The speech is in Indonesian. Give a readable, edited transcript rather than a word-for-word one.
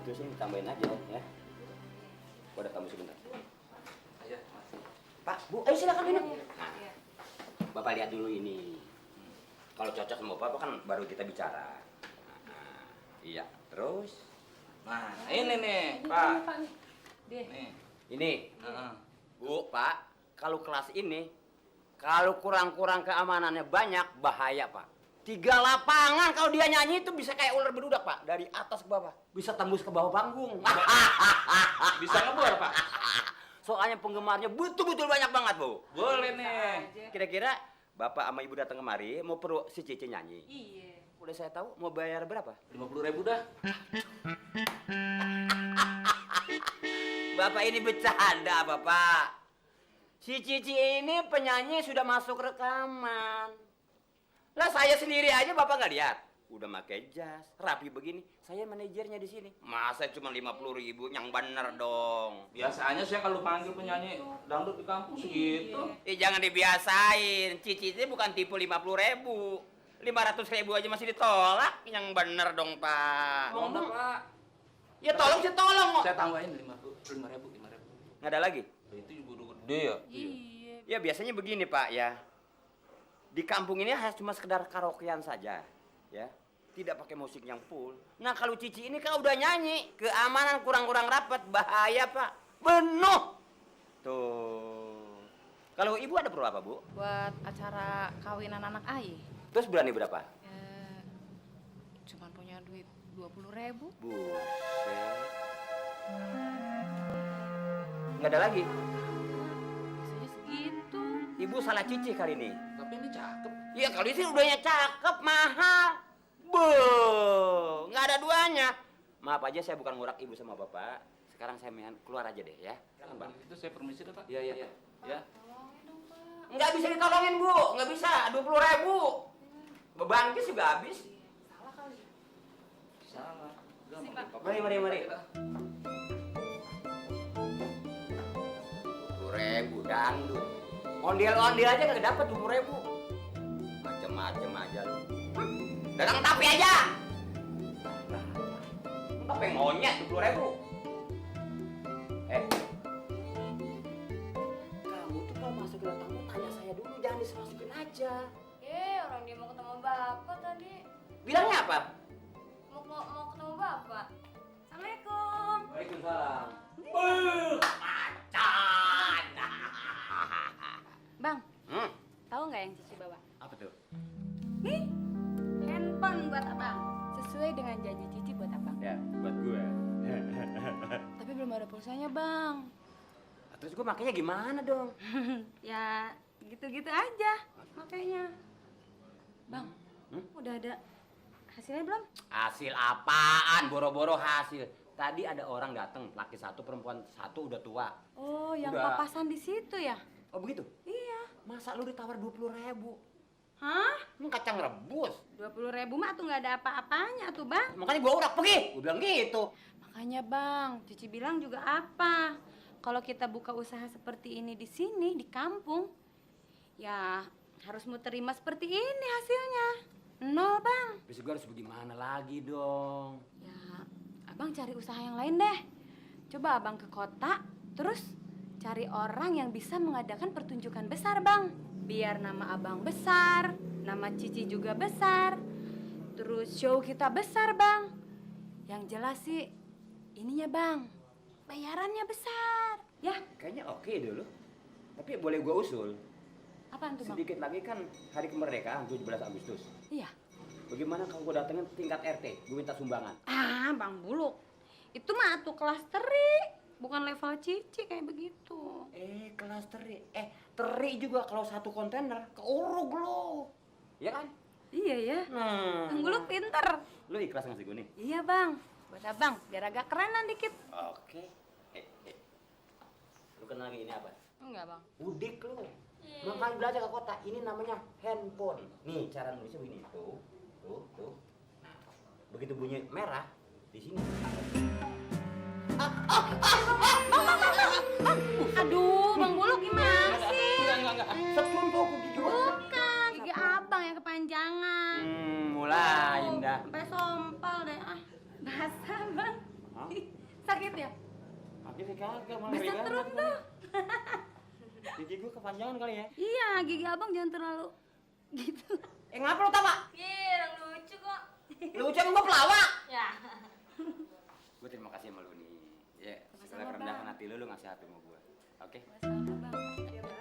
itu sih ditambahin aja ya. Gua ada tamu sebentar. Ayo, masih. Pak, Bu, ayo silakan minum. Nah, Bapak lihat dulu ini. Kalau cocok sama Bapak kan baru kita bicara. Nah, iya, terus. Nah, ini nih, Pak. Deh. Nih. Ini, Heeh. Bu, Pak, kalau kelas ini, kalau kurang-kurang keamanannya banyak, bahaya, Pak. 3 lapangan kalau dia nyanyi itu bisa kayak ular beludak, Pak. Dari atas ke bawah. Bisa tembus ke bawah panggung. Bisa ngebor, Pak? Soalnya penggemarnya betul-betul banyak banget, Bu. Boleh nih. Kira-kira Bapak sama Ibu datang kemari, mau perlu si Cici nyanyi? Iya. Udah saya tahu, mau bayar berapa? 50.000 dah. Bapak ini bercanda, Bapak. Si Cici ini penyanyi sudah masuk rekaman. Lah saya sendiri aja Bapak nggak lihat. Udah pakai jas, rapi begini. Saya manajernya di sini. Masa cuma 50.000, yang bener dong. Biasanya saya kalau panggil penyanyi dangdut di kampus segitu. Jangan dibiasain. Cici ini bukan tipe 50.000. 500.000 aja masih ditolak. Yang bener dong, Pak. Ngomong, Pak. Ya tolong sih tolong. Saya tambahin 5.000. Nggak ada lagi? Itu juga udah gede ya. Iya. Ya biasanya begini, Pak, ya. Di kampung ini hanya cuma sekedar karaokean saja, ya. Tidak pakai musik yang full. Nah, kalau Cici ini kan udah nyanyi, keamanan kurang-kurang rapat, bahaya, Pak. Penuh. Tuh. Kalau Ibu ada perlu apa, Bu? Buat acara kawinan anak Ai. Terus berani berapa? Cuman punya duit 20.000. Buset. Nggak ada lagi. Biasanya segitu. Ibu salah Cici kali ini. Tapi ini cakep. Iya, kalau itu udahnya cakep, mahal. Nggak ada duanya. Maaf aja saya bukan ngurak Ibu sama Bapak. Sekarang saya keluar aja deh ya. Silakan, Pak. Itu saya permisi deh, Pak. Iya. Ya. Tolongin dong, Pak. Nggak bisa ditolongin, Bu. Nggak bisa. 20.000. Beban kis juga habis. Salah kali. Salah. Udah, Sini, Pak. Mari. 20.000 dangdut. Ondel-ondel aja nggak dapet 20.000. Macem-macem aja lu. Datang tapi aja. Tapi monyet 20.000. Kamu tuh kalau masuk ke tamu tanya saya dulu, jangan dimasukin aja. Orang dia mau ketemu bapak tadi. Bilangnya apa? Mau ketemu bapak. Assalamualaikum. Waalaikumsalam. Macan. Bang, Hmm, tahu nggak yang Cici bawa? apa tuh? Nih, handphone buat abang. Sesuai dengan janji Cici buat abang. Ya, buat gue. Tapi belum ada pulsanya, Bang. Terus gue makanya gimana dong? Ya, gitu-gitu aja makanya. Bang, Udah ada hasilnya belum? Hasil apaan? Boro-boro hasil. Tadi ada orang datang, laki 1, perempuan 1, udah tua. Oh, yang Udah. papasan di situ ya? Oh begitu? Iya. Masa lu ditawar 20.000? Hah? Ini kacang rebus. 20.000 mah tuh nggak ada apa-apanya tuh, Bang. Makanya gua urak pergi. Gua bilang gitu. Makanya, Bang, Cici bilang juga apa? Kalau kita buka usaha seperti ini di sini, di kampung, ya harus mau terima seperti ini hasilnya. 0, Bang. Terus gua harus bagaimana lagi dong? Ya, Abang cari usaha yang lain deh. Coba Abang ke kota, terus cari orang yang bisa mengadakan pertunjukan besar, Bang. Biar nama Abang besar, nama Cici juga besar. Terus show kita besar, Bang. Yang jelas sih, ininya, Bang, bayarannya besar. Ya, Kayaknya oke dulu. Tapi boleh gua usul. apaan tuh, Bang? Sedikit lagi kan hari kemerdekaan 17 Agustus. Iya. Bagaimana kalau gua datengin tingkat RT? Gua minta sumbangan. Ah, Bang Buluk. Itu mah tuh kelas teri, bukan level Cici kayak begitu. Kelas teri. Teri juga kalau 1 kontainer keurug lo. Ya kan? Iya ya. Bang Buluk pinter. Lu ikhlas ngasih gue nih? Iya, Bang. Buat Abang, biar agak kerenan dikit. Oke. Lu kenal lagi ini apa? Enggak, Bang. Udik lu. Makanya belajar ke kota. Ini namanya handphone. Nih cara nulisnya begini. Tuh. Nah, begitu bunyi merah di sini. Aduh, Bang Buluk gimana sih? Enggak. Secontoh gigi gua. Bukan, gigi Abang yang kepanjangan. Mulai dah. Sampai sompal deh. Ah, basah, Bang. Hah? sakit ya? Sakit sih kagak, malah Bisa ngeri banget turun gua tuh. nih. Gigi gua kepanjangan kali ya. Iya, gigi abang jangan terlalu gitu. Ngapa lu tawa? Iya, lucu kok. Lucu emang gua pelawak. Ya. Gua terima kasih sama lu nih. Ya, Sama-sama, segala kerendahan Bang. hati lu ngasih hati sama gua. Oke? Sama bang.